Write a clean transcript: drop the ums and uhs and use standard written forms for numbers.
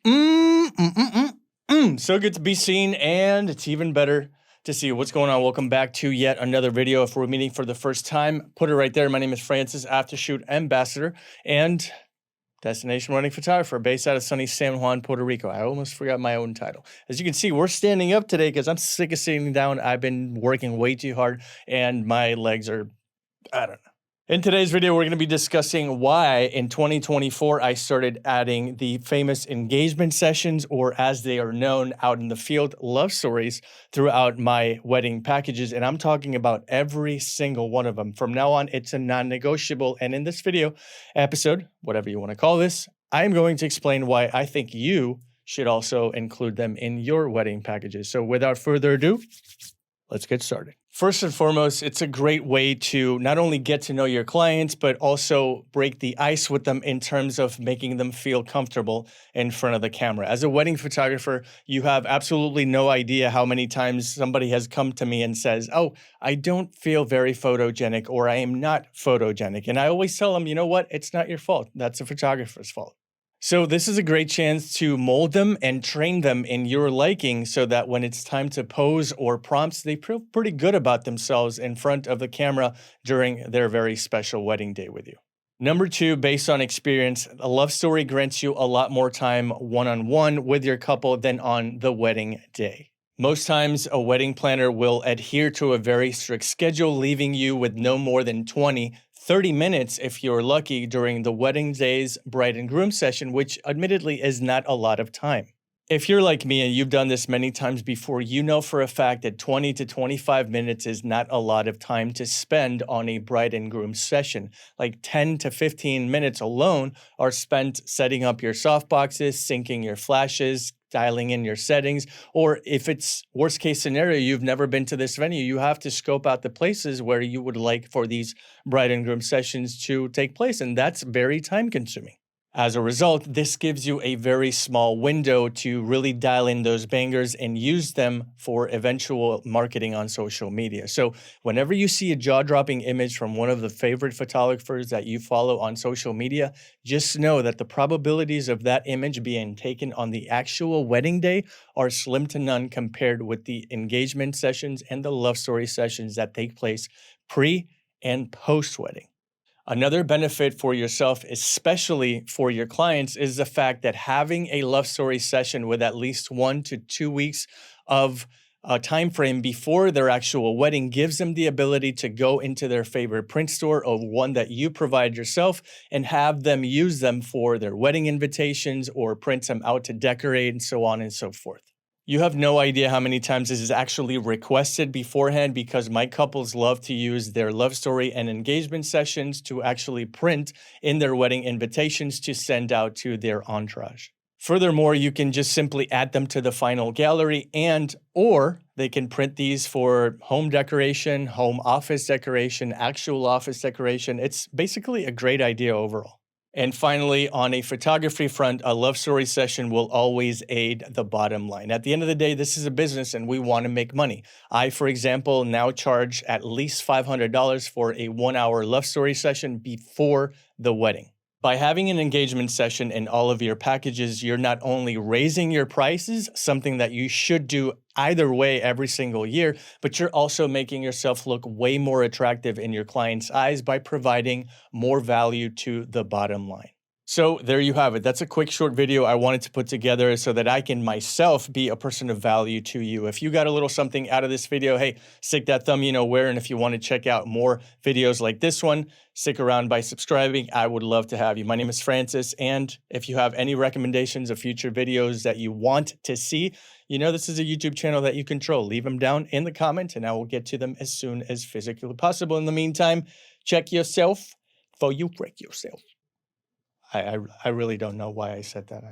So good to be seen, and it's even better to see what's going on. Welcome back to yet another video. If we're meeting for the first time, put it right there. My name is Francis, Aftershoot Ambassador and Destination Wedding Photographer based out of sunny San Juan, Puerto Rico. I almost forgot my own title. As you can see, we're standing up today because I'm sick of sitting down. I've been working way too hard, and my legs are, I don't know. In today's video, we're going to be discussing why in 2024 I started adding the famous engagement sessions, or as they are known out in the field, love stories, throughout my wedding packages. And I'm talking about every single one of them. From now on, it's a non-negotiable. And in this video episode, whatever you want to call this, I am going to explain why I think you should also include them in your wedding packages. So without further ado, let's get started. First and foremost, it's a great way to not only get to know your clients, but also break the ice with them in terms of making them feel comfortable in front of the camera. As a wedding photographer, you have absolutely no idea how many times somebody has come to me and says, "Oh, I don't feel very photogenic," or "I am not photogenic." And I always tell them, you know what? It's not your fault. That's a photographer's fault. So this is a great chance to mold them and train them in your liking so that when it's time to pose or prompts, they feel pretty good about themselves in front of the camera during their very special wedding day with you. Number two, based on experience, a love story grants you a lot more time one-on-one with your couple than on the wedding day. Most times, a wedding planner will adhere to a very strict schedule, leaving you with no more than 30 minutes if you're lucky during the wedding day's bride and groom session, which admittedly is not a lot of time. If you're like me and you've done this many times before, you know for a fact that 20 to 25 minutes is not a lot of time to spend on a bride and groom session. Like 10 to 15 minutes alone are spent setting up your softboxes, syncing your flashes, dialing in your settings, or if it's worst case scenario, you've never been to this venue, you have to scope out the places where you would like for these bride and groom sessions to take place, and that's very time consuming. As a result, this gives you a very small window to really dial in those bangers and use them for eventual marketing on social media. So whenever you see a jaw-dropping image from one of the favorite photographers that you follow on social media, just know that the probabilities of that image being taken on the actual wedding day are slim to none compared with the engagement sessions and the love story sessions that take place pre and post-wedding. Another benefit for yourself, especially for your clients, is the fact that having a love story session with at least 1 to 2 weeks of a time frame before their actual wedding gives them the ability to go into their favorite print store or one that you provide yourself and have them use them for their wedding invitations or print them out to decorate and so on and so forth. You have no idea how many times this is actually requested beforehand because my couples love to use their love story and engagement sessions to actually print in their wedding invitations to send out to their entourage. Furthermore, you can just simply add them to the final gallery or they can print these for home decoration, home office decoration, actual office decoration. It's basically a great idea overall. And finally, on a photography front, a love story session will always aid the bottom line. At the end of the day, this is a business and we want to make money. I, for example, now charge at least $500 for a 1-hour love story session before the wedding. By having an engagement session in all of your packages, you're not only raising your prices, something that you should do either way every single year, but you're also making yourself look way more attractive in your client's eyes by providing more value to the bottom line. So there you have it. That's a quick short video I wanted to put together so that I can myself be a person of value to you. If you got a little something out of this video, hey, stick that thumb you know where. And if you want to check out more videos like this one, stick around by subscribing. I would love to have you. My name is Francis. And if you have any recommendations of future videos that you want to see, you know this is a YouTube channel that you control. Leave them down in the comments and I will get to them as soon as physically possible. In the meantime, check yourself before you wreck yourself. I really don't know why I said that.